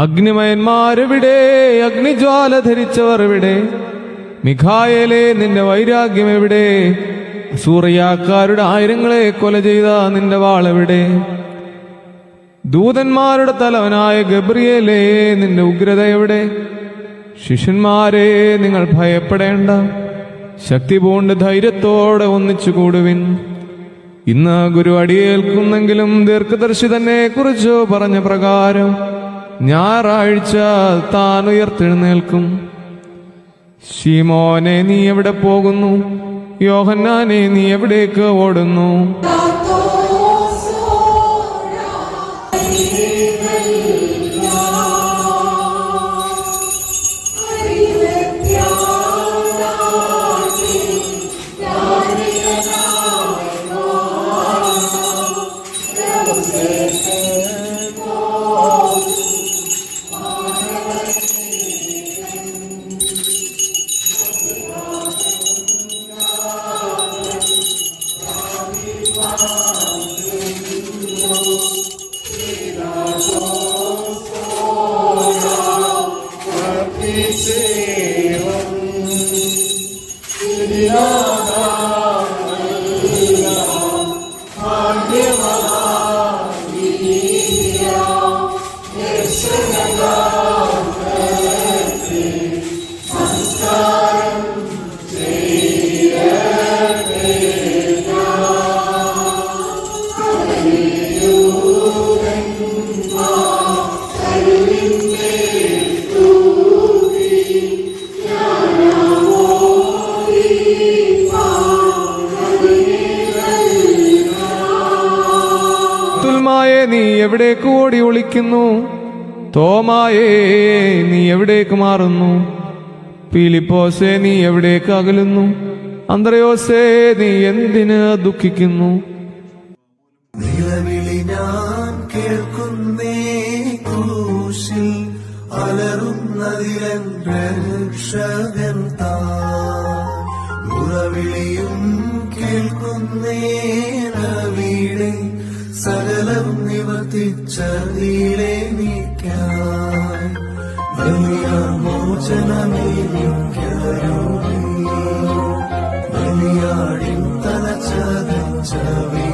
അഗ്നിമയന്മാരെവിടെ? അഗ്നിജ്വാല ധരിച്ചവർ എവിടെ? മിഖായേലേ, നിന്റെ വൈരാഗ്യം എവിടെ? അസൂറിയാക്കാരുടെ ആയിരങ്ങളെ കൊല ചെയ്ത നിന്റെ വാളെവിടെ? ദൂതന്മാരുടെ തലവനായ ഗബ്രിയേലേ, നിന്റെ ഉഗ്രത എവിടെ? ശിഷ്യന്മാരെ, നിങ്ങൾ ഭയപ്പെടേണ്ട, ശക്തി പൂണ്ട് ധൈര്യത്തോടെ ഒന്നിച്ചു കൂടുവിൻ. ഇന്ന് ഗുരു അടിയേൽക്കുന്നെങ്കിലും ദീർഘദർശി തന്നെ കുറിച്ചു പറഞ്ഞ പ്രകാരം ഞായറാഴ്ച താൻ ഉയർത്തെഴുന്നേൽക്കും. ശീമോനെ, നീ എവിടെ പോകുന്നു? യോഹന്നാനെ, നീ എവിടേക്ക് ഓടുന്നു? നീ എവിടേക്ക് ഓടി ഒളിക്കുന്നു? തോമായേ, നീ എവിടേക്ക് മാറുന്നു? പീലിപ്പോസേ, നീ എവിടേക്ക് അകലുന്നു? അന്ത്രയോസേ, നീ എന്തിന് ദുഃഖിക്കുന്നു? നിലവിളി ഞാൻ കേൾക്കുന്നേ, ക്രൂശിൽ അലറുന്നതിലൻ രക്ഷകൻ താൻ. ഉറവിളിയും കേൾക്കുന്നേ, നവിടെ സകലം നിവർത്തിച്ചതിലെ നീക്കായി. വലിയ മോചനമേനിക്കരുളി, വലിയാടിൻ തല ചതച്ചവേ